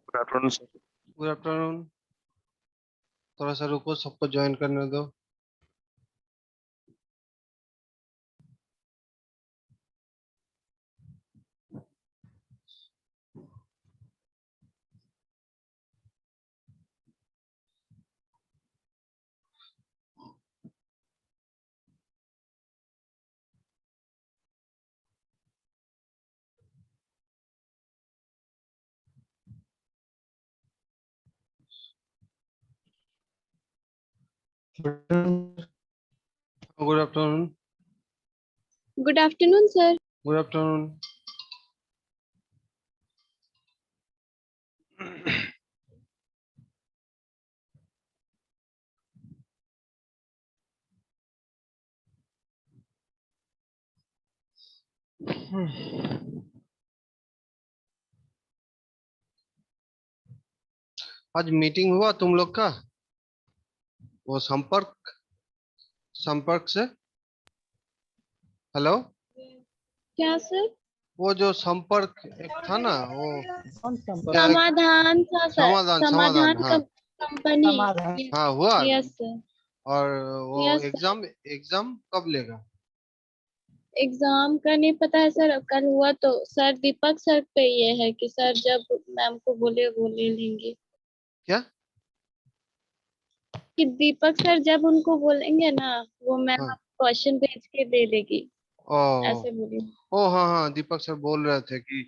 Good afternoon sir. Good afternoon. थोड़ा सा रुको, सबको ज्वाइन करने दो। Good afternoon. Good afternoon sir. Good afternoon. आज मीटिंग हुआ तुम लोग का, वो संपर्क संपर्क से। हेलो, क्या सर? वो जो संपर्क एक था ना, वो कौन संपर्क? क्या समाधान था सर। समाधान समाधान समाधान, हाँ कंपनी। समाधान। हाँ हुआ। Yes sir. और वो यस सर। एग्जाम एग्जाम कब लेगा? एग्जाम का नहीं पता है सर, कल हुआ तो सर दीपक सर पे ये है कि सर जब मैम को बोले वो ले लेंगे। क्या? कि दीपक सर जब उनको बोलेंगे ना, वो मैम हाँ। क्वेश्चन भेज के दे देगी, ओ ऐसे बोली। ओ हाँ हाँ, दीपक सर बोल रहे थे कि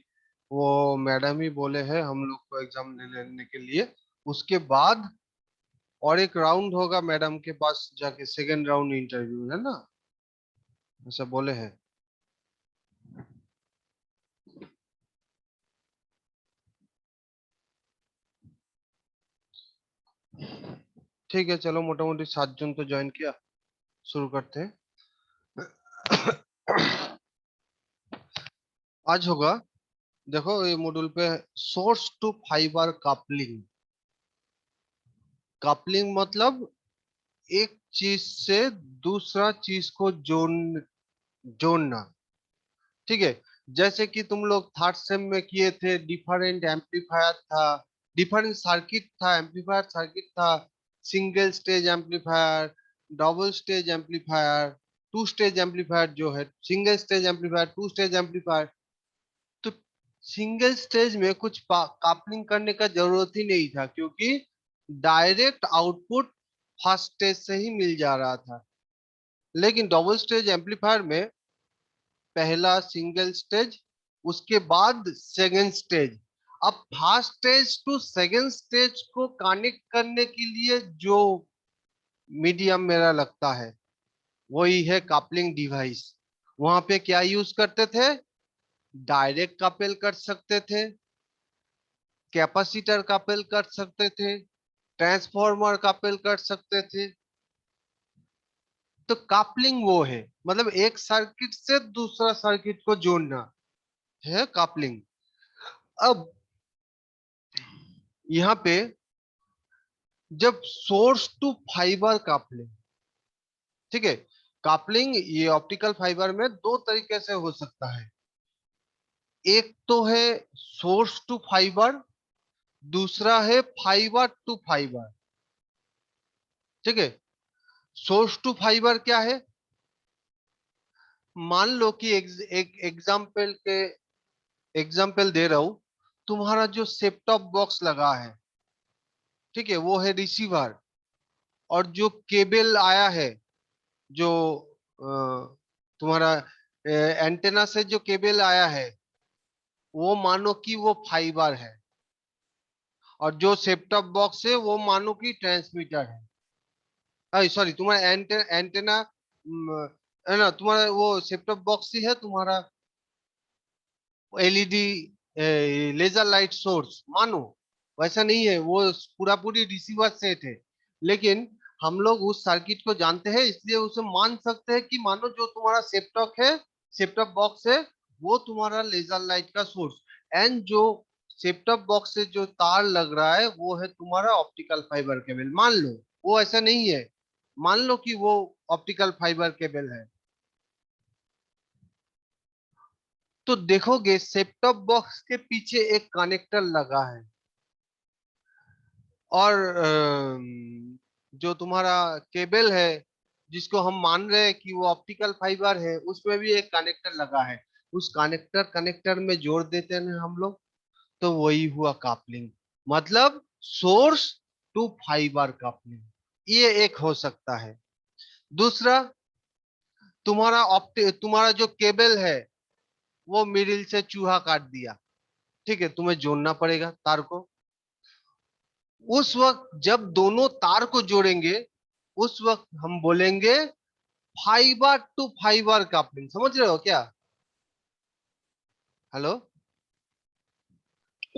वो मैडम ही बोले हैं हम लोग को एग्जाम लेने के लिए। उसके बाद और एक राउंड होगा मैडम के पास जाके, सेकंड राउंड इंटरव्यू है ना, ऐसा बोले हैं। ठीक है, चलो मोटा मोटी 7 जन तो ज्वाइन किया, शुरू करते हैं। आज होगा, देखो ये मॉड्यूल पे source to fiber coupling. Coupling मतलब एक चीज से दूसरा चीज को जोड़ना। ठीक है, जैसे कि तुम लोग थर्ड सेम में किए थे, डिफरेंट एम्पलीफायर था, डिफरेंट सर्किट था, एम्पलीफायर सर्किट था, single stage amplifier, double stage amplifier, two stage amplifier, जो है single stage amplifier, two stage amplifier. तो सिंगल स्टेज में कुछ कपलिंग करने का जरूरत ही नहीं था, क्योंकि डायरेक्ट आउटपुट फर्स्ट स्टेज से ही मिल जा रहा था। लेकिन डबल स्टेज एम्पलीफायर में पहला सिंगल स्टेज, उसके बाद सेकेंड स्टेज। अब first stage to second stage को कनेक्ट करने के लिए जो मीडियम मेरा लगता है वही है कपलिंग डिवाइस। वहां पे क्या यूज करते थे? डायरेक्ट कपल कर सकते थे, कैपेसिटर कपल कर सकते थे, ट्रांसफॉर्मर कपल कर सकते थे। तो कपलिंग वो है, मतलब एक सर्किट से दूसरा सर्किट को जोड़ना है कपलिंग। अब यहाँ पे जब सोर्स टू फाइबर कपलिंग, ठीक है, कपलिंग ये ऑप्टिकल फाइबर में दो तरीके से हो सकता है। एक तो है सोर्स टू फाइबर, दूसरा है फाइबर टू फाइबर। ठीक है, सोर्स टू फाइबर क्या है? मान लो कि एक एग्जाम्पल दे रहा हूं। तुम्हारा जो सेट टॉप बॉक्स लगा है, ठीक है, वो है रिसीवर। और जो केबल आया है, जो तुम्हारा एंटेना से जो केबल आया है, वो मानो कि वो फाइबर है। और जो सेट टॉप बॉक्स है वो मानो कि ट्रांसमीटर है। सॉरी, तुम्हारा एंटेना है ना, तुम्हारा वो सेट टॉप बॉक्स ही है तुम्हारा एलईडी लेजर लाइट सोर्स मानो। वैसा नहीं है, वो पूरा पूरी रिसीवर सेट है। लेकिन हम लोग उस सर्किट को जानते हैं, इसलिए उसे मान सकते हैं कि मानो जो तुम्हारा सेपटॉक है, सेपटॉप बॉक्स है, वो तुम्हारा लेजर लाइट का सोर्स। एंड जो सेपटॉप बॉक्स से जो तार लग रहा है वो है तुम्हारा ऑप्टिकल फाइबर केबल, मान लो। वो ऐसा नहीं है, मान लो कि वो ऑप्टिकल फाइबर केबल है। तो देखोगे सेट टॉप बॉक्स के पीछे एक कनेक्टर लगा है। और जो तुम्हारा केबल है, जिसको हम मान रहे हैं कि वो ऑप्टिकल फाइबर है, उसमें भी एक कनेक्टर लगा है। उस कनेक्टर कनेक्टर में जोड़ देते हैं हम लोग, तो वही हुआ कापलिंग। मतलब सोर्स टू फाइबर कापलिंग, ये एक हो सकता है। दूसरा, तुम्हारा जो केबल है वो मिडिल से चूहा काट दिया, ठीक है, तुम्हें जोड़ना पड़ेगा तार को। उस वक्त जब दोनों तार को जोड़ेंगे, उस वक्त हम बोलेंगे फाइबर टू फाइबर कपलिंग। समझ रहे हो क्या? हेलो।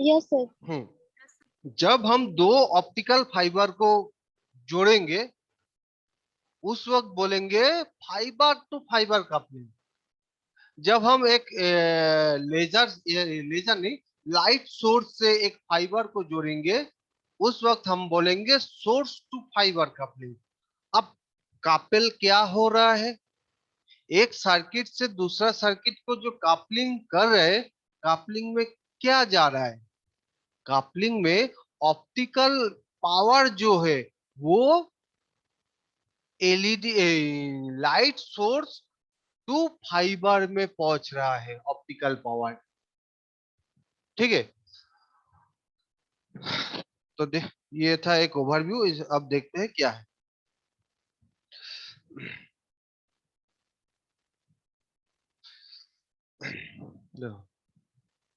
Yes sir. जब हम दो ऑप्टिकल फाइबर को जोड़ेंगे, उस वक्त बोलेंगे फाइबर टू फाइबर कपलिंग। जब हम एक लेजर नहीं, लाइट सोर्स से एक फाइबर को जोड़ेंगे, उस वक्त हम बोलेंगे सोर्स टू फाइबर कपलिंग। अब कापेल क्या हो रहा है? एक सर्किट से दूसरा सर्किट को जो कापलिंग कर रहे हैं, कापलिंग में क्या जा रहा है? कापलिंग में ऑप्टिकल पावर जो है वो LED light source to fiber में पहुंच रहा है, ऑप्टिकल पावर। ठीक है। तो ये था एक ओवरव्यू। अब देखते हैं क्या है।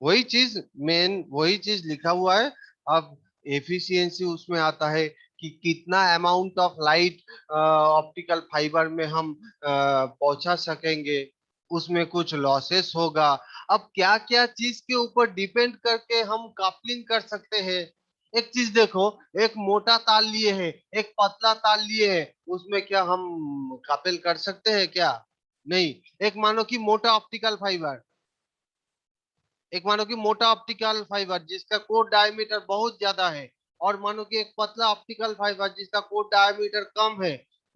वही चीज, मेन वही चीज लिखा हुआ है। अब एफिशिएंसी उसमें आता है कि कितना amount of light optical fibre में हम पहुंचा सकेंगे, उसमें कुछ लॉसेस होगा। अब क्या क्या चीज के ऊपर डिपेंड करके हम कपलिंग कर सकते हैं? एक चीज देखो, एक मोटा तार लिए है, एक पतला तार लिए है, उसमें क्या हम कपल कर सकते हैं क्या? नहीं। एक मानो कि मोटा ऑप्टिकल फाइबर, एक मानो कि मोटा ऑप्टिकल फाइबर जिसका कोर डायमीटर बहुत ज्यादा है, और मानो कि एक पतला ऑप्टिकल फाइबर जिसका कोर डायमीटर कम है।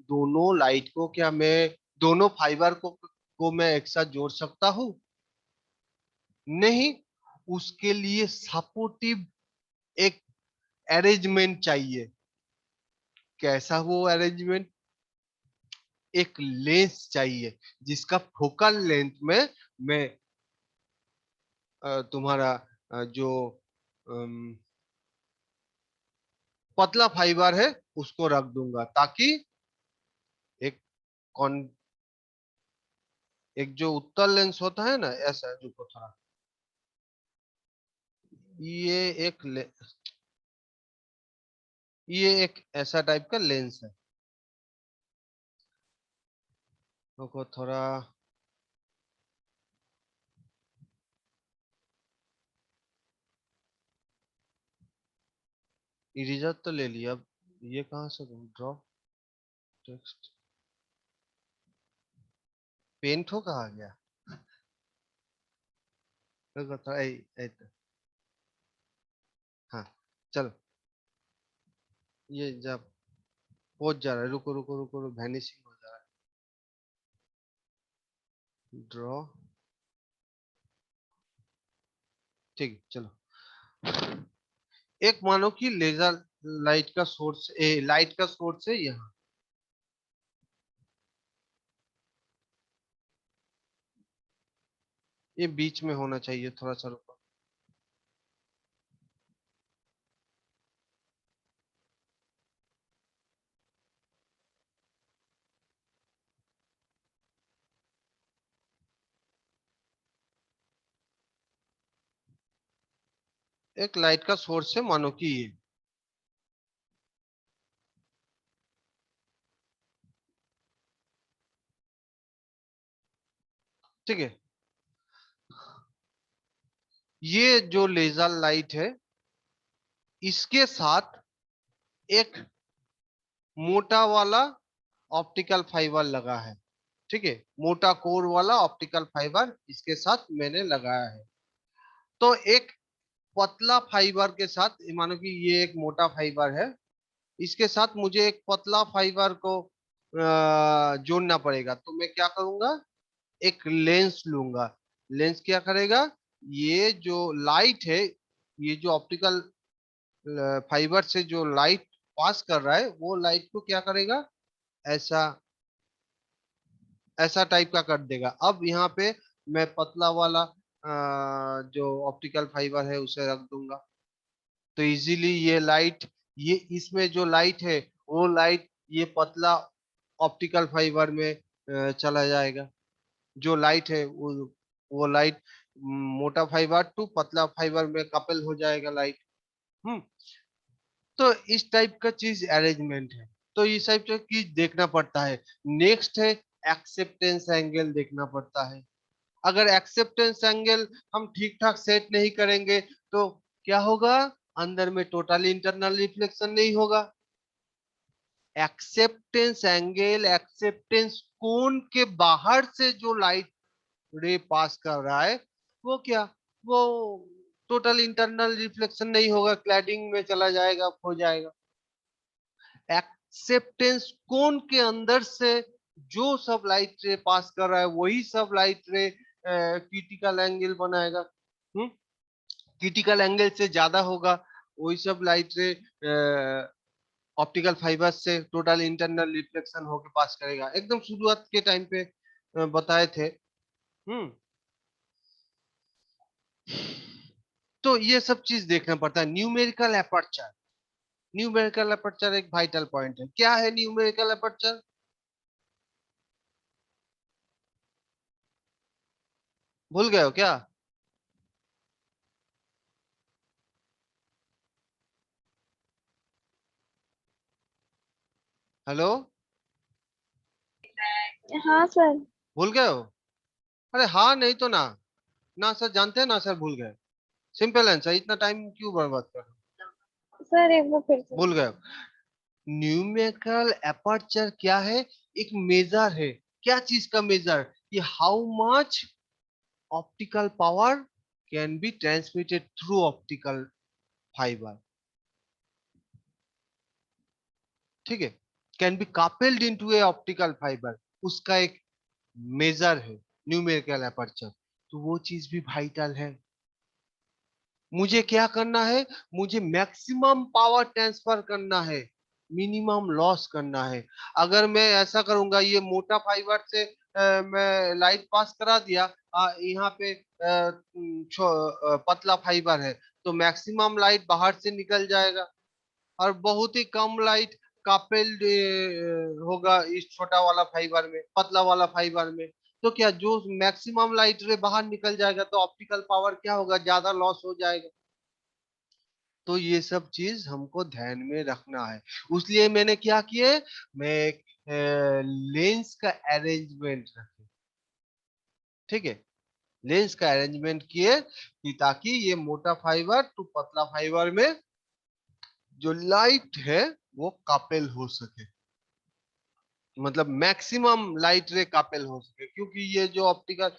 दोनों लाइट को क्या मैं, दोनों फाइबर को मैं एक साथ जोड़ सकता हूँ? नहीं। उसके लिए सपोर्टिव एक अरेंजमेंट चाहिए। कैसा वो अरेंजमेंट? एक लेंस चाहिए, जिसका फोकल लेंथ में मैं तुम्हारा जो पतला फाइबर है उसको रख दूंगा, ताकि एक कौन, एक जो उत्तल लेंस होता है ना, ऐसा रुको थोड़ा, ये एक ये एक ऐसा टाइप का लेंस है। रुको थोड़ा। इरेजर तो ले लिया, अब ये कहाँ से ड्रॉ टेक्स्ट, पेंट हो कहाँ गया? रुको थोड़ा, हाँ, चलो। ये जब पहुंच जा रहा है, रुको रुको रुको, वैनिशिंग हो जा रहा है, ड्रॉ। ठीक है, चलो। एक मानो कि लेजर लाइट का सोर्स, लाइट का सोर्स है यहाँ। ये बीच में होना चाहिए, थोड़ा सा रुको। एक लाइट का सोर्स है मानो कि ये, ठीक है। ये जो लेजर लाइट है, इसके साथ एक मोटा वाला ऑप्टिकल फाइबर लगा है, ठीक है। मोटा कोर वाला ऑप्टिकल फाइबर इसके साथ मैंने लगाया है। तो एक पतला फाइबर के साथ, मानो कि ये एक मोटा फाइबर है, इसके साथ मुझे एक पतला फाइबर को जोड़ना पड़ेगा। तो मैं क्या करूंगा, एक लेंस लूंगा। लेंस क्या करेगा? ये जो लाइट है, ये जो ऑप्टिकल फाइबर से जो लाइट पास कर रहा है वो लाइट को क्या करेगा, ऐसा ऐसा टाइप का कर देगा। अब यहाँ पे मैं पतला वाला जो ऑप्टिकल फाइबर है उसे रख दूंगा, तो इजीली ये लाइट, ये इसमें जो लाइट है वो लाइट ये पतला ऑप्टिकल फाइबर में चला जाएगा। जो लाइट है वो लाइट मोटा फाइबर टू पतला फाइबर में कपल हो जाएगा लाइट। हम्म। तो इस टाइप का चीज अरेंजमेंट है। तो इस टाइप का चीज देखना पड़ता है। नेक्स्ट है एक्सेप्टेंस एंगल देखना पड़ता है। अगर एक्सेप्टेंस एंगल हम ठीक ठाक सेट नहीं करेंगे तो क्या होगा, अंदर में टोटल इंटरनल रिफ्लेक्शन नहीं होगा। एक्सेप्टेंस एंगल, एक्सेप्टेंस कोन के बाहर से जो लाइट रे पास कर रहा है वो क्या, वो टोटल इंटरनल रिफ्लेक्शन नहीं होगा, क्लैडिंग में चला जाएगा, हो जाएगा। एक्सेप्टेंस कोन के अंदर से जो सब लाइट रे पास कर रहा है वही सब लाइट रे क्रिटिकल एंगल बनाएगा। क्रिटिकल एंगल से ज्यादा होगा वही सब लाइट रे ऑप्टिकल फाइबर से टोटल इंटरनल रिफ्लेक्शन होकर पास करेगा। एकदम शुरुआत के टाइम पे बताए थे। हम्म। तो ये सब चीज देखना पड़ता है। न्यूमेरिकल अपर्चर, न्यूमेरिकल अपर्चर एक वाइटल पॉइंट है। क्या है न्यूमेरिकल अपर्चर? भूल गए हो क्या? हेलो? हाँ सर। भूल गए हो? अरे हाँ नहीं तो ना। ना सर जानते हैं ना सर, भूल गए। सिंपल आंसर, इतना टाइम क्यों बर्बाद कर रहे हो? सर एक बार फिर से। भूल गए हो? न्यूमेरिकल अपर्चर क्या है? एक मेजर है। क्या चीज का मेजर? कि how much optical power can be transmitted through optical fibre. ठीक है, can be coupled into a optical fibre, उसका एक मेजर है न्यूमेरिकल अपर्चर। तो वो चीज भी वाइटल है। मुझे क्या करना है, मुझे मैक्सिमम पावर ट्रांसफर करना है, मिनिमम लॉस करना है। अगर मैं ऐसा करूंगा, ये मोटा फाइबर से मैं लाइट पास करा दिया, यहाँ पे पतला फाइबर है, तो मैक्सिमम लाइट बाहर से निकल जाएगा और बहुत ही कम लाइट कापेल्ड होगा इस छोटा वाला फाइबर में, पतला वाला फाइबर में। तो क्या जो मैक्सिमम लाइट रे बाहर निकल जाएगा तो ऑप्टिकल पावर क्या होगा, ज्यादा लॉस हो जाएगा। तो ये सब चीज हमको ध्यान में रखना है। इसलिए मैंने क्या किए, मैं एक लेंस का अरेंजमेंट रखे। ठीक है, लेंस का अरेंजमेंट किए कि ताकि ये मोटा फाइबर टू पतला फाइबर में जो लाइट है वो कापेल हो सके, मतलब मैक्सिमम लाइट रे कापेल हो सके। क्योंकि ये जो ऑप्टिकल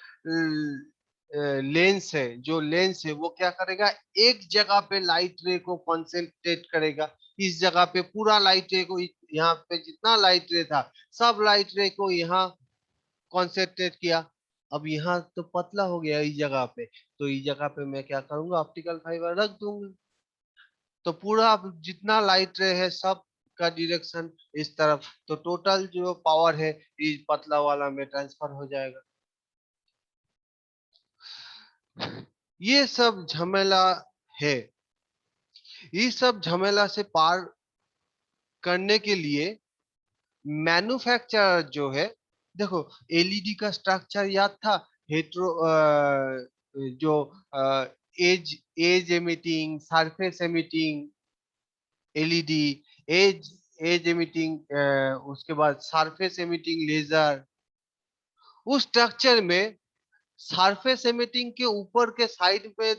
लेंस है, जो लेंस है वो क्या करेगा, एक जगह पे लाइट रे को कंसंट्रेट करेगा। इस जगह पे पूरा लाइट रे को, यहाँ पे जितना लाइट रे था सब लाइट रे को यहाँ कंसंट्रेट किया। अब यहाँ तो पतला हो गया इस जगह पे, तो इस जगह पे मैं क्या करूंगा, ऑप्टिकल फाइबर रख दूंगा। तो पूरा जितना लाइट रे है सब का डायरेक्शन इस तरफ, तो टोटल जो पावर है इस पतला वाला में ट्रांसफर हो जाएगा। ये सब झमेला है। ये सब झमेला से पार करने के लिए मैन्युफैक्चरर जो है, देखो एलईडी का स्ट्रक्चर याद था, हेट्रो जो edge edge emitting, surface emitting LED, edge edge emitting, उसके बाद सरफेस एमिटिंग लेजर। उस स्ट्रक्चर में सरफेस एमिटिंग के ऊपर के साइड पे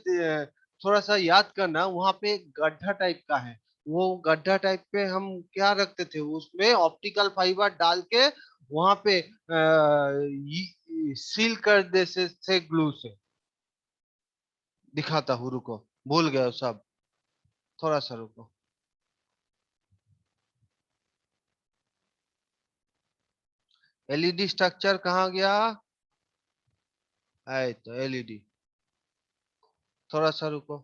थोड़ा सा याद करना, वहां पे एक गड्ढा टाइप का है। वो गड्ढा टाइप पे हम क्या रखते थे, उसमें ऑप्टिकल फाइबर डाल के वहां पे सील कर दे से ग्लू से। दिखाता हूँ, रुको, भूल गया सब, थोड़ा सा रुको। एलईडी स्ट्रक्चर कहाँ गया? है तो एलईडी, थोड़ा सा रुको।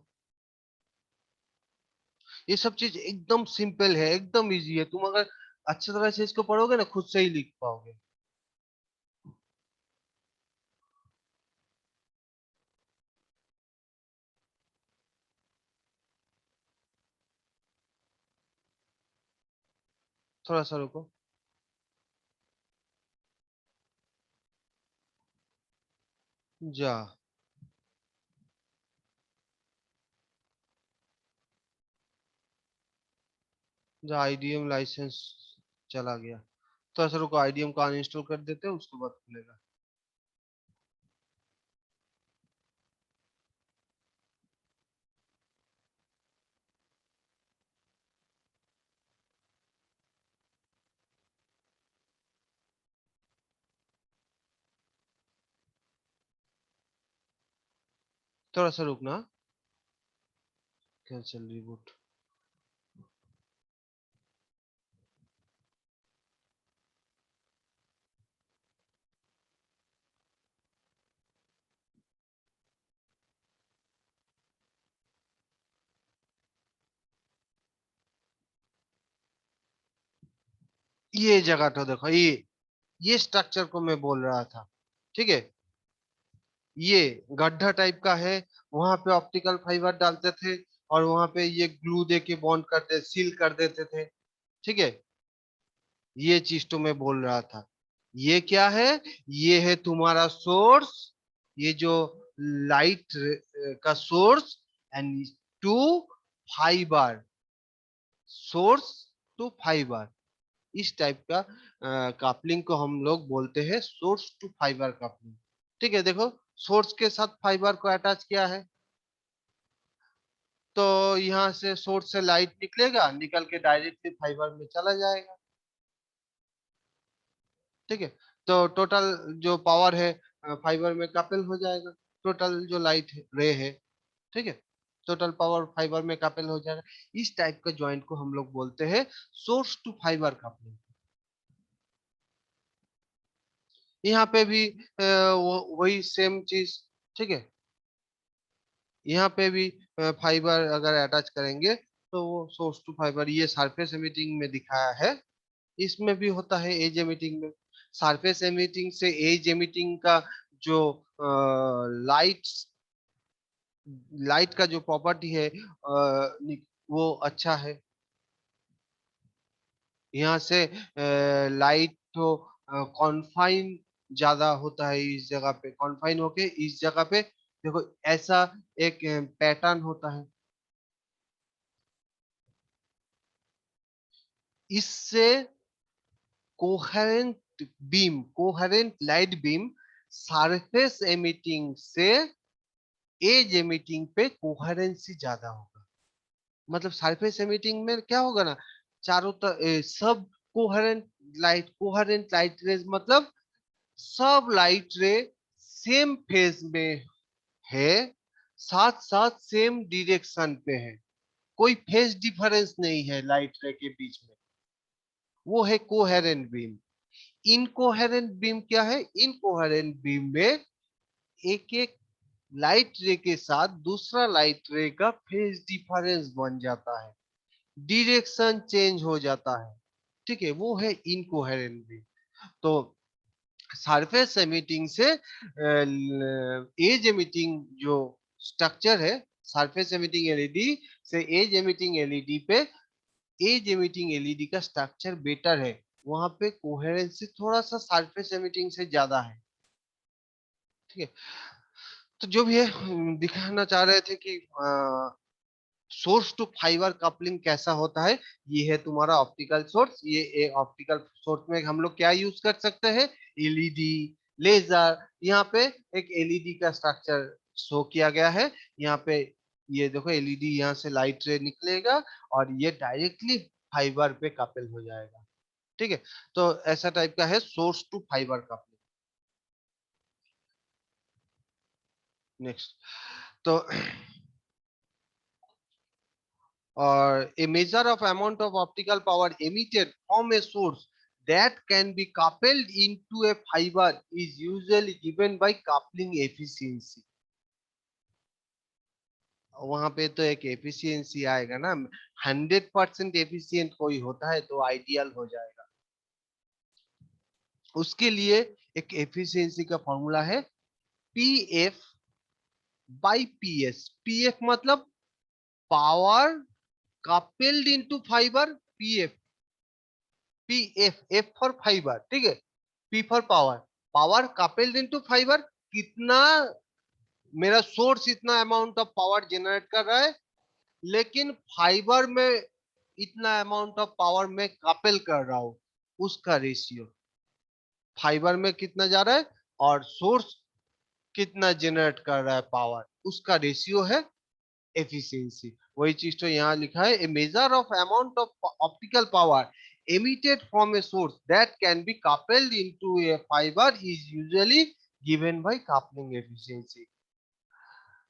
ये सब चीज एकदम सिंपल है, एकदम इजी है। तुम अगर अच्छी तरह से इसको पढ़ोगे ना, खुद से ही लिख पाओगे। थोड़ा सा रुको। जा जा आईडीएम लाइसेंस चला गया। थोड़ा सा रुको, आईडीएम को अनइंस्टॉल कर देते हैं, उसके बाद खुलेगा। थोड़ा सा रुकना। Cancel reboot. ये जगह तो देखो, ये स्ट्रक्चर को मैं बोल रहा था। ठीक है, ये गड्ढा टाइप का है। वहां पे ऑप्टिकल फाइबर डालते थे, और वहां पे ये ग्लू दे के बॉन्ड करते, सील कर देते थे। ठीक है, ये चीज तो मैं बोल रहा था। ये क्या है? ये है तुम्हारा सोर्स, ये जो लाइट का source, and to fiber, source to fiber. इस टाइप का कपलिंग को हम लोग बोलते हैं सोर्स टू फाइबर कपलिंग। ठीक है, देखो, सोर्स के साथ फाइबर को अटैच किया है, तो यहाँ से सोर्स से लाइट निकलेगा, निकल के डायरेक्टली फाइबर में चला जाएगा। ठीक है, तो टोटल जो पावर है फाइबर में कपल हो जाएगा, टोटल जो लाइट रे है। ठीक है, टोटल पावर फाइबर में कपल हो जाएगा। इस टाइप का जॉइंट को हम लोग बोलते हैं सोर्स टू फाइबर कपलिंग। यहाँ पे भी वही सेम चीज। ठीक है, यहाँ पे भी फाइबर अगर अटैच करेंगे, तो वो सोर्स टू फाइबर, ये सरफेस एमिटिंग में दिखाया है। इसमें भी होता है एज एमिटिंग में। सरफेस एमिटिंग से एज एमिटिंग का जो लाइट लाइट का जो प्रॉपर्टी है वो अच्छा है। यहाँ से लाइट तो कॉन्फाइन ज्यादा होता है, इस जगह पे कॉन्फाइन होके इस जगह पे देखो, ऐसा एक पैटर्न होता है। इससे coherent coherent light beam surface emitting से एज एमिटिंग पे कोहेरेंसी ज्यादा होगा। मतलब सरफेस एमिटिंग में क्या होगा ना, चारों सब कोहेरेंट लाइट रेज, मतलब सब लाइट रे सेम फेज में है, साथ साथ सेम डायरेक्शन पे है। कोई फेज डिफरेंस नहीं है लाइट रे के बीच में। वो है कोहेरेंट बीम। इनकोहेरेंट बीम क्या है? इनकोहेरेंट बीम में एक एक लाइट रे के साथ दूसरा लाइट रे का फेज डिफरेंस बन जाता है, डायरेक्शन चेंज हो जाता है। ठीक है, वो है इनकोहेरेंट बीम। तो सरफेस एमिटिंग से एज एमिटिंग जो स्ट्रक्चर है, सरफेस एमिटिंग एलईडी से एज एमिटिंग एलईडी पे, एज एमिटिंग एलईडी का स्ट्रक्चर बेटर है। वहां पे कोहेरेंसी थोड़ा सा सरफेस एमिटिंग से ज्यादा है। ठीक है, तो जो भी है, दिखाना चाह रहे थे कि सोर्स टू फाइबर कपलिंग कैसा होता है। ये है तुम्हारा ऑप्टिकल सोर्स। ये ऑप्टिकल सोर्स में हम लोग क्या यूज कर सकते हैं? LED, laser. यहाँ पे एक एलईडी का स्ट्रक्चर शो किया गया है। यहाँ पे ये देखो, एलईडी यहाँ से लाइट रे निकलेगा, और ये डायरेक्टली फाइबर पे कपल हो जाएगा। ठीक है, तो ऐसा टाइप का है source to fiber coupling. Next, तो or a measure of amount of optical power emitted from a source that can be coupled into a fiber is usually given by coupling efficiency. वहां पे तो एक efficiency आएगा ना, 100% efficient कोई होता है तो आइडियल हो जाएगा। उसके लिए एक एफिशिएंसी का फॉर्मूला है पीएफ बाई पीएस। पीएफ मतलब power coupled into fibre, PF. PF, F for fibre, ठीक है। P for power, power coupled into fibre. कितना मेरा सोर्स इतना अमाउंट ऑफ पावर जनरेट कर रहा है, लेकिन फाइबर में इतना अमाउंट ऑफ पावर में कपल कर रहा हूं, उसका रेशियो। फाइबर में कितना जा रहा है और सोर्स कितना जनरेट कर रहा है पावर, उसका रेशियो है एफिशिएंसी। वही चीज तो यहाँ लिखा है, a measure of amount of optical power emitted from a source that can be coupled into a fiber is usually given by coupling efficiency।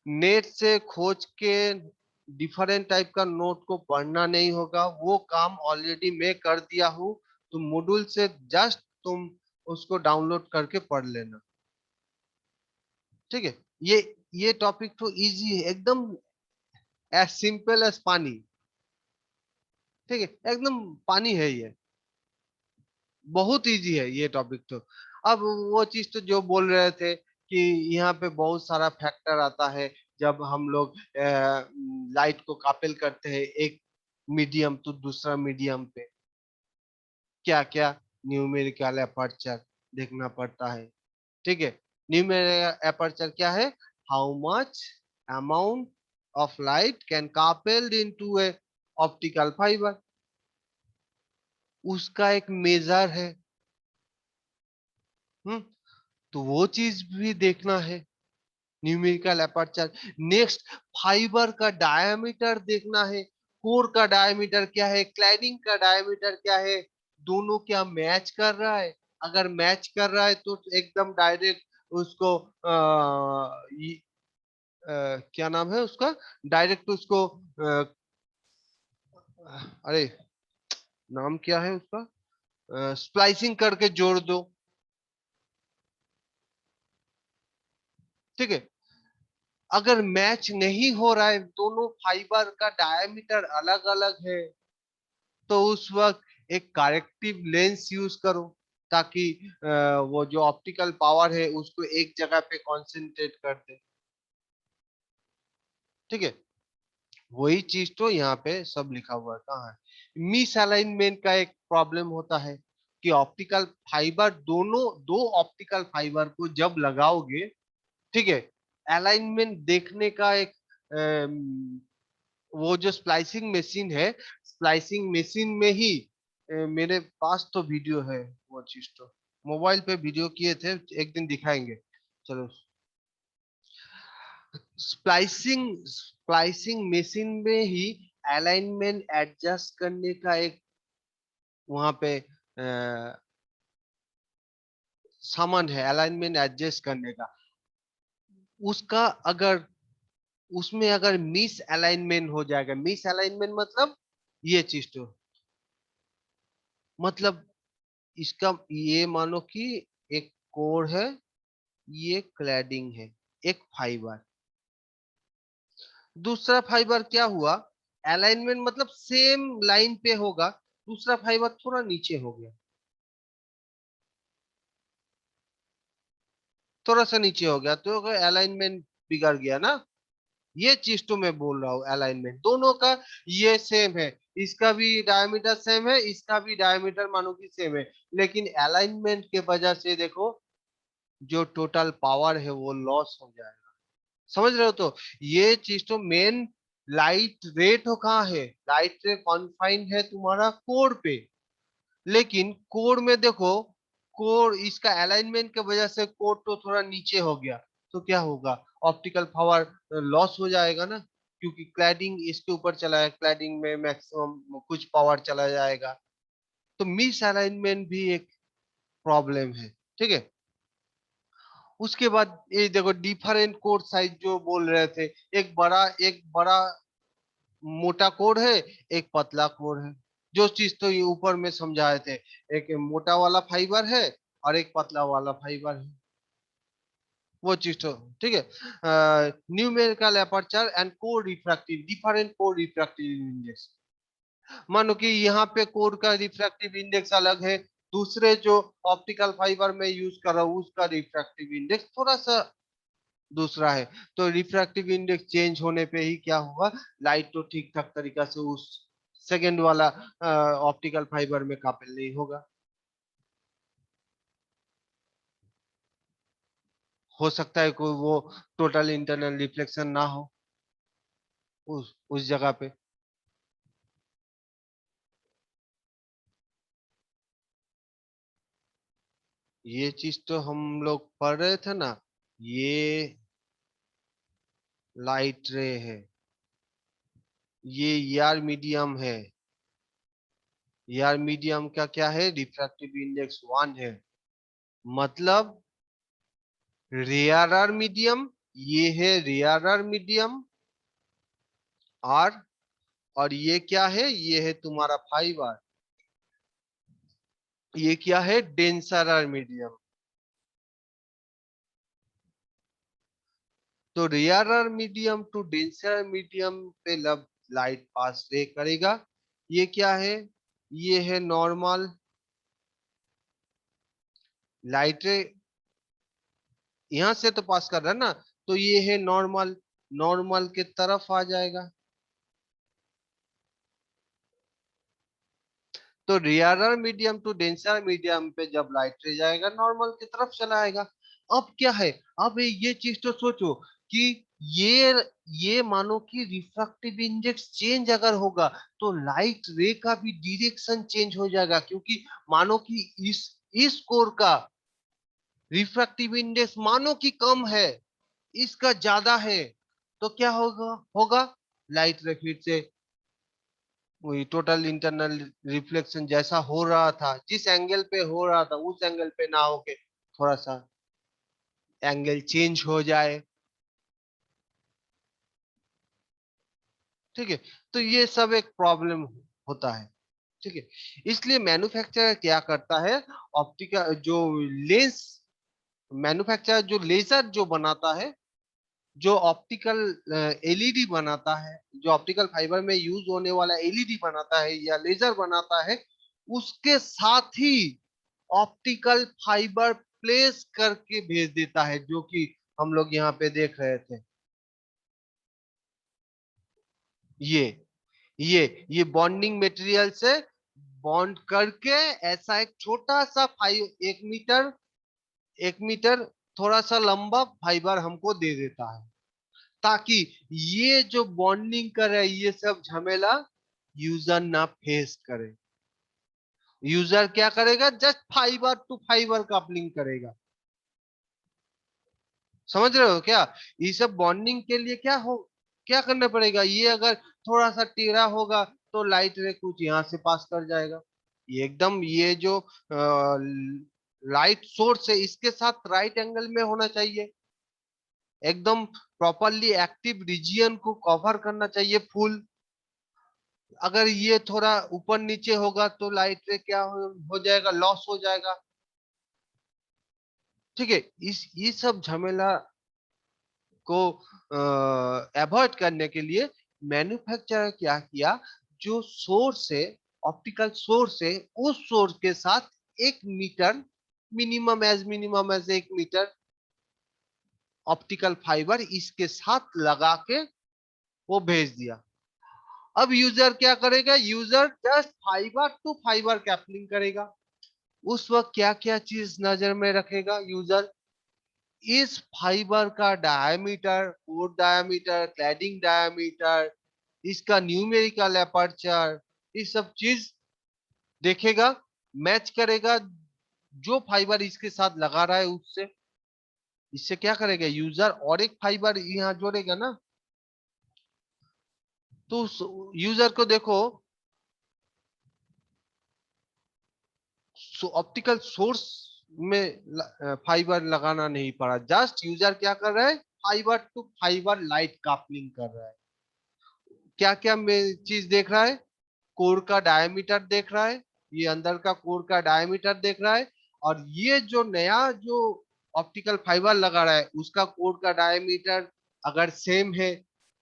Net से खोज के डिफरेंट टाइप का नोट को पढ़ना नहीं होगा, वो काम ऑलरेडी मैं कर दिया हूँ। तुम मॉड्यूल से जस्ट तुम उसको डाउनलोड करके पढ़ लेना, ठीक है। ये ये टॉपिक तो इजी है एकदम, एज सिंपल एज पानी, ठीक है, एकदम पानी है ये, बहुत इजी है ये टॉपिक तो। अब वो चीज तो जो बोल रहे थे कि यहाँ पे बहुत सारा फैक्टर आता है जब हम लोग लाइट को कापेल करते हैं एक मीडियम टू दूसरा मीडियम पे, क्या क्या न्यूमेरिकल अपर्चर देखना पड़ता है, ठीक है। न्यूमेरिकल अपर्चर क्या है, how much amount of light can coupled into a optical fibre, उसका एक मेजर है। हम्म, तो वो चीज भी देखना है, न्यूमेरिकल अपर्चर। नेक्स्ट, फाइबर का डायमीटर देखना है, कोर का डायमीटर क्या है, क्लैडिंग का डायमीटर क्या है, दोनों क्या मैच कर रहा है। अगर मैच कर रहा है तो एकदम डायरेक्ट उसको क्या नाम है उसका, डायरेक्ट उसको अरे नाम क्या है उसका, स्प्लाइसिंग करके जोड़ दो, ठीक है। अगर मैच नहीं हो रहा है, दोनों फाइबर का डायमीटर अलग अलग है, तो उस वक्त एक करेक्टिव लेंस यूज करो, ताकि वो जो ऑप्टिकल पावर है उसको एक जगह पे कंसंट्रेट कर दे, ठीक है। वही चीज तो यहाँ पे सब लिखा हुआ है, कहाँ है। मिस अलाइनमेंट का एक प्रॉब्लम होता है कि ऑप्टिकल फाइबर, दोनों दो ऑप्टिकल फाइबर को जब लगाओगे, ठीक है, अलाइनमेंट देखने का एक वो जो स्प्लाइसिंग मशीन है, स्प्लाइसिंग मशीन में ही मेरे पास तो वीडियो है, वो चीज तो मोबाइल पे वीडियो किए थे, एक दिन दिखाएंगे। चलो, स्प्लाइसिंग स्प्लाइसिंग मशीन में ही अलाइनमेंट एडजस्ट करने का एक वहां पे सामान है, अलाइनमेंट एडजस्ट करने का। उसका अगर उसमें अगर मिस अलाइनमेंट हो जाएगा, मिस अलाइनमेंट मतलब ये चीज तो, मतलब इसका ये मानो कि एक कोर है, ये क्लैडिंग है, एक फाइबर, दूसरा फाइबर क्या हुआ, अलाइनमेंट मतलब सेम लाइन पे होगा, दूसरा फाइबर थोड़ा नीचे हो गया, थोड़ा सा नीचे हो गया, तो अलाइनमेंट बिगड़ गया ना। ये चीज तो मैं बोल रहा हूँ, अलाइनमेंट दोनों का ये सेम है, इसका भी डायमीटर सेम है, इसका भी डायमीटर मानो कि सेम है, लेकिन अलाइनमेंट के वजह से देखो जो टोटल पावर है वो लॉस हो जाएगा। समझ रहे हो, तो ये चीज तो मेन। लाइट रे तो कहाँ है, लाइट रे कॉन्फाइंड है तुम्हारा कोर पे, लेकिन कोर में देखो, कोर इसका अलाइनमेंट की वजह से कोर तो थोड़ा नीचे हो गया, तो क्या होगा, ऑप्टिकल पावर लॉस हो जाएगा ना, क्योंकि क्लैडिंग इसके ऊपर चला है, क्लैडिंग में मैक्सिमम कुछ पावर चला जाएगा। तो मिस अलाइनमेंट भी एक प्रॉब्लम है, ठीक है। उसके बाद ये देखो डिफरेंट कोड साइज जो बोल रहे थे, एक बड़ा मोटा कोड है, एक पतला कोड है। जो चीज तो ये ऊपर में समझाए थे, एक मोटा वाला फाइबर है और एक पतला वाला फाइबर है। वो चीज तो ठीक है। न्यूमेरिकल अपर्चर एंड को रिफ्रैक्टिव, डिफरेंट को रिफ्रैक्टिव इंडेक्स। मानो कि यहाँ पे कोर का रिफ्रैक्टिव इंडेक्स अलग है, दूसरे जो ऑप्टिकल फाइबर में यूज कर रहा हूँ उसका रिफ्रैक्टिव इंडेक्स थोड़ा सा दूसरा है। तो रिफ्रैक्टिव इंडेक्स चेंज होने पे ही क्या होगा, लाइट तो ठीक ठाक तरीका से उस सेकंड वाला ऑप्टिकल फाइबर में कापिल नहीं होगा। हो सकता है कोई वो टोटल इंटरनल रिफ्लेक्शन ना हो उस जगह पे। ये चीज तो हम लोग पढ़ रहे थे ना, ये लाइट रे है, ये यार मीडियम है, यार मीडियम का क्या है, रिफ्रैक्टिव इंडेक्स 1 है, मतलब रेयरर मीडियम, ये है रेयरर मीडियम आर, और ये क्या है, ये है तुम्हारा फाइबर, ये क्या है, डेंसरर मीडियम। तो rarer medium to denser medium पे लब लाइट पास रे करेगा। ये क्या है, ये है नॉर्मल लाइट रे, यहां से तो पास कर रहा है ना, तो ये है नॉर्मल, नॉर्मल के तरफ आ जाएगा। तो rarer medium to denser medium पे जब लाइट रे जाएगा नॉर्मल की तरफ चला आएगा। अब क्या है, अब ये चीज तो सोचो कि ये ये मानो कि रिफ्रैक्टिव इंडेक्स चेंज अगर होगा तो लाइट रे का भी डायरेक्शन चेंज हो जाएगा, क्योंकि मानो कि इस कोर का रिफ्रैक्टिव इंडेक्स मानो कि कम है, इसका ज्यादा है, तो क्या होगा, होगा लाइट रे फिर से वही टोटल इंटरनल रिफ्लेक्शन जैसा हो रहा था, जिस एंगल पे हो रहा था उस एंगल पे ना होके थोड़ा सा एंगल चेंज हो जाए। ठीक है, तो ये सब एक प्रॉब्लम होता है। ठीक है, इसलिए मैन्युफैक्चरर क्या करता है, ऑप्टिकल जो लेंस, मैन्युफैक्चरर जो लेजर जो बनाता है, जो ऑप्टिकल एलईडी बनाता है, जो ऑप्टिकल फाइबर में यूज होने वाला एलईडी बनाता है या लेजर बनाता है, उसके साथ ही ऑप्टिकल फाइबर प्लेस करके भेज देता है, जो कि हम लोग यहाँ पे देख रहे थे। ये ये बॉन्डिंग मटेरियल से बॉन्ड करके ऐसा एक छोटा सा फाइव, 1 मीटर, 1 मीटर थोड़ा सा लंबा फाइबर हमको दे देता है, ताकि ये जो बॉन्डिंग करे ये सब झमेला यूजर ना फेस करे। यूजर क्या करेगा, just fibre to fiber coupling करेगा। समझ रहे हो क्या, ये सब बॉन्डिंग के लिए क्या हो, क्या करना पड़ेगा, ये अगर थोड़ा सा टेढ़ा होगा तो लाइट रे कुछ यहाँ से पास कर जाएगा। ये एकदम ये जो लाइट सोर्स है इसके साथ राइट एंगल में होना चाहिए, एकदम प्रॉपरली एक्टिव रीजियन को कवर करना चाहिए फुल। अगर ये थोड़ा ऊपर नीचे होगा तो लाइट रे क्या हो जाएगा, लॉस हो जाएगा। ठीक है, इस ये सब झमेला को अवॉइड करने के लिए मैन्युफैक्चरर क्या किया, जो सोर्स है, ऑप्टिकल सोर्स है, उस सोर्स के साथ 1 meter, minimum as 1 meter optical fiber इसके साथ लगा के वो भेज दिया। अब यूजर क्या करेगा, user just fibre to fibre coupling करेगा। उस वक्त क्या क्या चीज नजर में रखेगा यूजर, इस फाइबर का diameter, core diameter, cladding diameter, इसका न्यूमेरिकल अपर्चर, ये सब चीज देखेगा, मैच करेगा जो फाइबर इसके साथ लगा रहा है उससे। इससे क्या करेगा यूजर, और एक फाइबर यहाँ जोड़ेगा ना, तो यूजर को देखो ऑप्टिकल सोर्स में फाइबर लगाना नहीं पड़ा, जस्ट यूजर क्या कर रहा है, fibre to fibre light coupling कर रहा है। क्या क्या चीज देख रहा है, कोर का डायमीटर देख रहा है, ये अंदर का कोर का डायमीटर देख रहा है, और ये जो नया जो ऑप्टिकल फाइबर लगा रहा है उसका कोर का डायमीटर अगर सेम है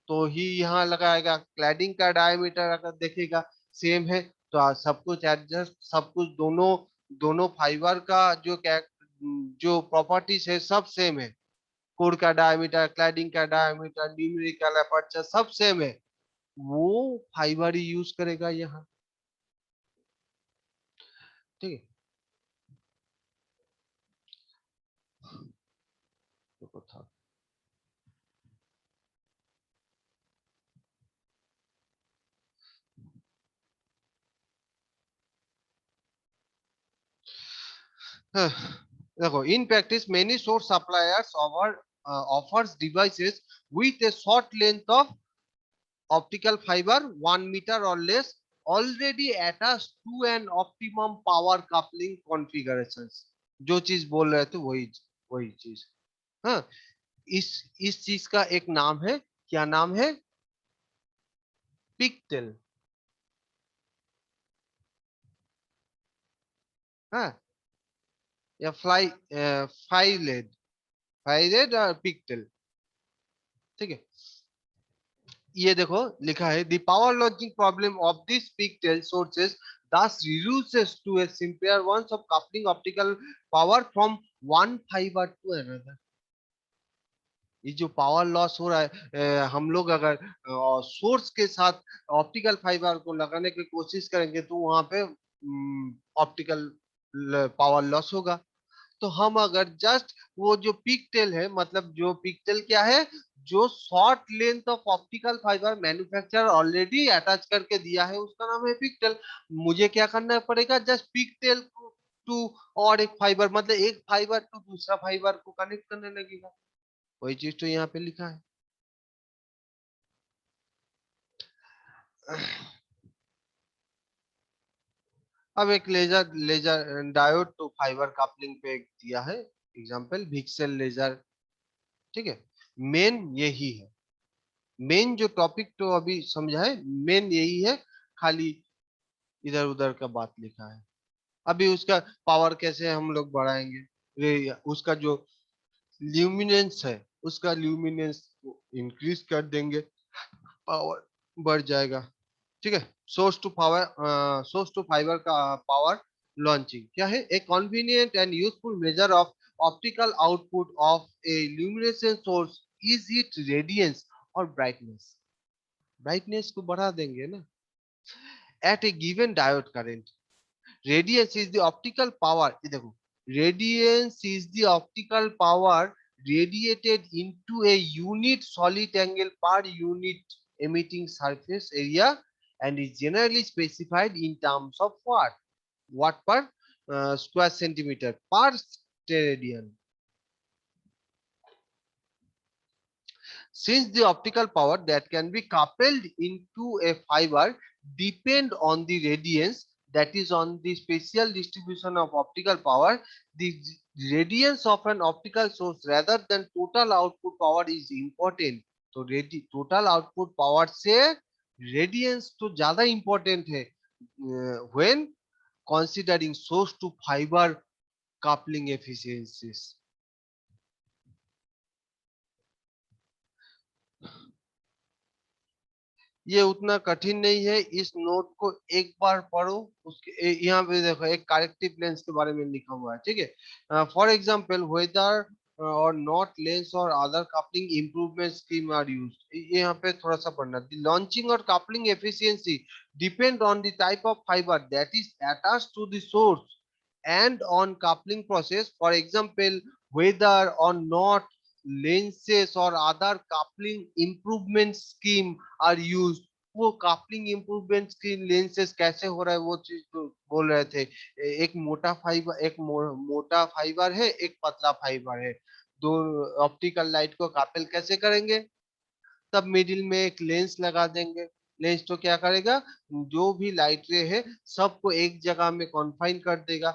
तो ही यहाँ लगाएगा, क्लैडिंग का डायमीटर अगर देखेगा सेम है तो सब कुछ एडजस्ट, सब कुछ दोनों दोनों फाइबर का जो प्रॉपर्टीज है सब सेम है। कोर का डायमीटर, क्लैडिंग का डायमीटर, न्यूमेरिकल अपर्चर सब सेम है, वो फाइबर ही यूज करेगा यहाँ। ठीक है, देखो था हाँ, देखो in practice many source suppliers offers devices with a short length of optical fiber 1 meter or less already attached to an optimum power coupling configurations। जो चीज बोल रहे थे वही वही चीज। हाँ, इस इस चीज का एक नाम है, क्या नाम है? पिकटेल। हाँ, या फाइलेड, फाइलेड और पिकटेल। ठीक है, ये देखो लिखा है the power logic problem of this pigtail sources thus reduces to a simpler ones of coupling optical power from one fiber to another। ये जो पावर लॉस हो रहा है, हम लोग अगर सोर्स के साथ ऑप्टिकल फाइबर को लगाने की कोशिश करेंगे तो वहां पे ऑप्टिकल पावर लॉस होगा। तो हम अगर जस्ट वो जो पिगटेल है, मतलब जो पिगटेल क्या है, जो short length of optical fibre manufacturer already attach करके दिया है उसका नाम है पिगटेल। मुझे क्या करना पड़ेगा, जस्ट पिगटेल टू और एक फाइबर, मतलब एक फाइबर टू दूसरा फाइबर को कनेक्ट करने लगेगा। वही चीज तो यहाँ पे लिखा है। अब एक laser laser diode to fiber coupling पे एक दिया है एग्जांपल, भिक्सेल लेजर। ठीक है, मेन यही है, मेन जो टॉपिक तो अभी समझा है मेन यही है, खाली इधर उधर का बात लिखा है। अभी उसका पावर कैसे हम लोग बढ़ाएंगे, उसका जो ल्यूमिनेंस है उसका ल्यूमिनेंस इंक्रीज कर देंगे, पावर बढ़ जाएगा। ठीक है, सोर्स टू फाइबर का पावर लॉन्चिंग क्या है? A convenient and useful measure of optical output of a luminescent source is it radiance और ब्राइटनेस। ब्राइटनेस को बढ़ा देंगे ना at a given diode current. Radiance is the optical power, ये देखो, radiance is the optical power radiated into a unit solid angle per unit emitting surface area and is generally specified in terms of watt, watt per square centimeter per steradian। Since the optical power that can be coupled into a fiber depend on the radiance, that is on the spatial distribution of optical power, the radiance of an optical source rather than total output power is important। तो total output power से radiance तो ज्यादा important है when considering source to fiber coupling efficiencies। ये उतना कठिन नहीं है, इस नोट को एक बार पढ़ो। उसके यहाँ पे देखो एक करेक्टिव लेंस के बारे में लिखा हुआ है। ठीक है, फॉर एग्जांपल वेदर और नॉट लेंस और other coupling improvement scheme are use. ये यहाँ पे थोड़ा सा पढ़ना, द लॉन्चिंग और coupling efficiency depend on the type of fiber that is attached to the source and on coupling process, for example whether or not lenses or other coupling improvement scheme are used। वो coupling improvement scheme lenses कैसे हो रहा है वो चीज तो बोल रहे थे। एक मोटा फाइबर, एक मोटा फाइबर है, एक पतला फाइबर है, दो ऑप्टिकल लाइट को कापल कैसे करेंगे, तब मिडिल में एक लेंस लगा देंगे। लेंस तो क्या करेगा, जो भी लाइट रे है सबको एक जगह में कॉन्फाइन कर देगा।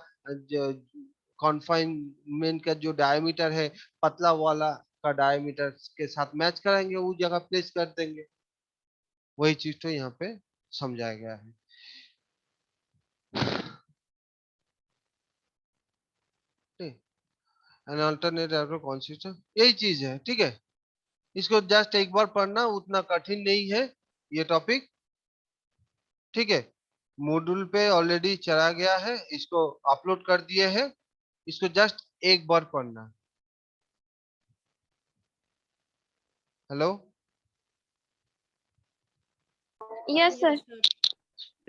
कॉन्फाइनमेंट का जो डायमीटर है पतला वाला का डायमीटर के साथ मैच कराएंगे, उस जगह प्लेस कर देंगे। वही चीज तो यहाँ पे समझाया गया है। एन अल्टरनेट एरर कॉन्सिस्टेंट, यही चीज है, ठीक है। इसको जस्ट एक बार पढ़ना, उतना कठिन नहीं है ये टॉपिक, ठीक है। मॉड्यूल पे ऑलरेडी चला गया है, इसको अपलोड कर दिए हैं, इसको जस्ट एक बार पढ़ना। Hello, yes sir.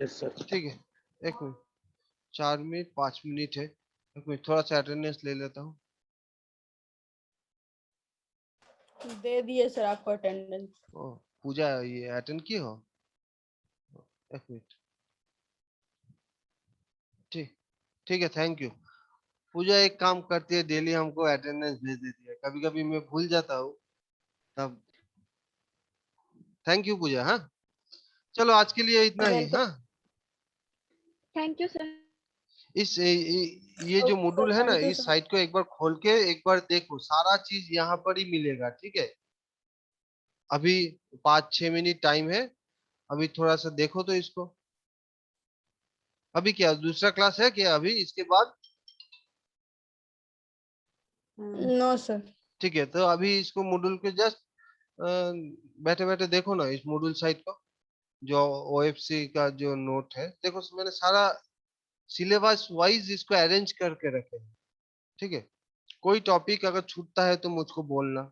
Yes sir. ठीक है, एक मिनट, 4 मिनट 5 मिनट है, एक मिनट थोड़ा सा अटेंडेंस ले लेता हूँ। दे दिए सर आपको अटेंडेंस। ओ, पूजा ये अटेंड की हो? एक मिनट, ठीक, ठीक है, थैंक यू। पूजा एक काम करती है, डेली हमको अटेंडेंस भेज देती है, कभी कभी मैं भूल जाता हूँ तब। थैंक यू पूजा। हाँ, चलो आज के लिए इतना ही। हाँ, थैंक यू सर। ये जो ओके सर, मॉड्यूल है ना, थैंक यू इस सर। साइट को एक बार खोल के एक बार देखो, सारा चीज यहाँ पर ही मिलेगा, ठीक है। अभी 5-6 मिनट टाइम है, अभी थोड़ा सा देखो तो इसको। अभी क्या दूसरा क्लास है क्या अभी इसके बाद? No sir. ठीक है, तो अभी इसको मॉड्यूल के जस्ट बैठे बैठे देखो ना, इस मॉड्यूल साइट को, जो ओएफसी का जो नोट है, देखो मैंने सारा सिलेबस वाइज इसको अरेंज करके रखे हैं, ठीक है। कोई टॉपिक अगर छूटता है तो मुझको बोलना।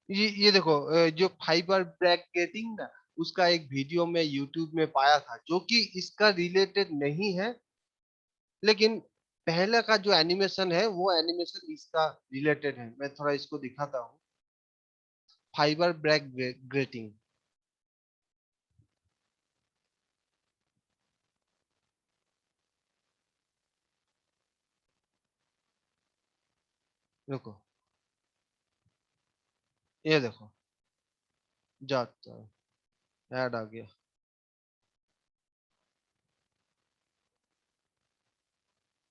ये देखो, जो फाइबर ब्रैकेटिंग ना, उसका एक वीडियो में यूट्यूब में पाया था, जो कि इसका रिलेटेड नहीं है, लेकिन पहले का जो एनिमेशन है वो एनिमेशन इसका रिलेटेड है। मैं थोड़ा इसको दिखाता हूँ, फाइबर ब्रैक ग्रेटिंग। देखो, ये देखो, जाता ऐड आ गया,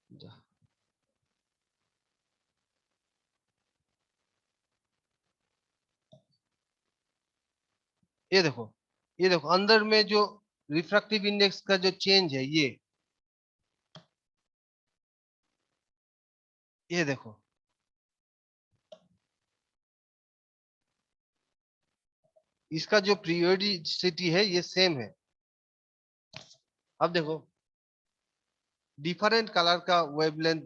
जा। ये देखो, ये देखो अंदर में जो रिफ्रैक्टिव इंडेक्स का जो चेंज है, ये देखो, इसका जो पीरियोडिसिटी है ये सेम है। अब देखो, डिफरेंट कलर का वेवलेंथ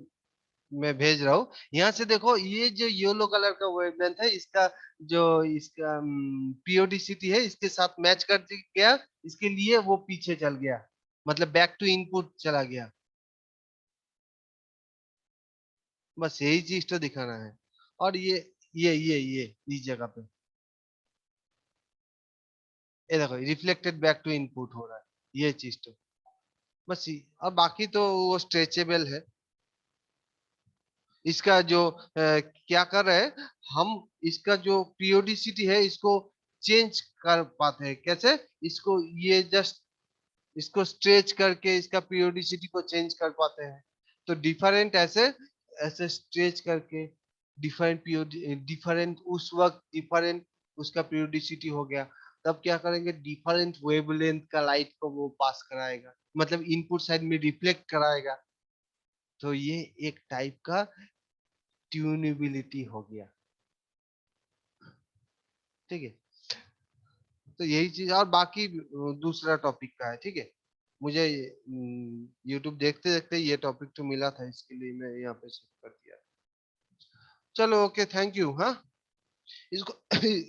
मैं भेज रहा हूँ, यहाँ से देखो, ये जो येलो कलर का वेवलेंथ है, इसका जो इसका पीरियोडिसिटी है इसके साथ मैच कर गया, इसके लिए वो पीछे चल गया, मतलब बैक टू इनपुट चला गया। बस यही चीज तो दिखाना है। और ये इस जगह पे ये देखो, रिफ्लेक्टेड बैक टू इनपुट हो रहा है, ये चीज तो बस और बाकी तो वो स्ट्रेचेबल है। इसका जो क्या कर रहे हैं हम, इसका जो पीरियोडिसिटी है इसको चेंज कर पाते हैं कैसे? इसको ये जस्ट इसको स्ट्रेच करके इसका पीरियोडिसिटी को चेंज कर पाते हैं। तो डिफरेंट ऐसे ऐसे स्ट्रेच करके डिफरेंट डिफरेंट उस वक्त डिफरेंट उसका पीरियोडिसिटी हो गया, तब क्या करेंगे, डिफरेंट वेवलेंथ का लाइट को वो पास कराएगा, मतलब इनपुट साइड में रिफ्लेक्ट कराएगा। तो ये एक टाइप का ट्यूनेबिलिटी हो गया, ठीक है। तो यही चीज, और बाकी दूसरा टॉपिक का है, ठीक है। मुझे यूट्यूब देखते देखते ये टॉपिक तो मिला था, इसके लिए मैं यहाँ पे सेव कर दिया। चलो ओके, थैंक यू। हाँ, इसको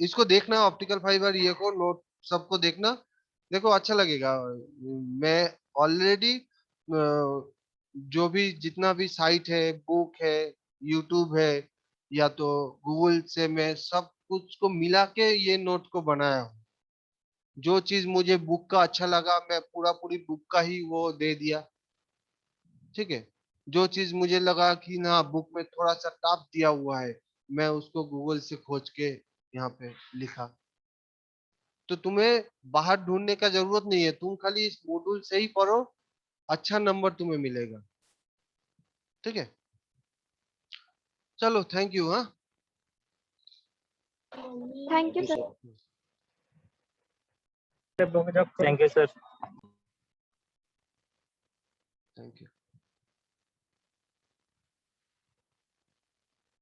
इसको देखना, ऑप्टिकल फाइबर ये को नोट सबको देखना, देखो अच्छा लगेगा। मैं ऑलरेडी जो भी जितना भी साइट है, बुक है, यूट्यूब है, या तो गूगल से, मैं सब कुछ को मिला के ये नोट को बनाया हूँ। जो चीज मुझे बुक का अच्छा लगा, मैं पूरा पूरी बुक का ही वो दे दिया, ठीक है। जो चीज मुझे लगा कि ना बुक में थोड़ा सा टफ दिया हुआ है, मैं उसको गूगल से खोज के यहाँ पे लिखा। तो तुम्हें बाहर ढूंढने का जरूरत नहीं है, तुम खाली इस मॉड्यूल से ही पढ़ो, अच्छा नंबर तुम्हें मिलेगा, ठीक है। चलो थैंक यू। हाँ, thank you you sir. Sir. Thank you sir. Thank you.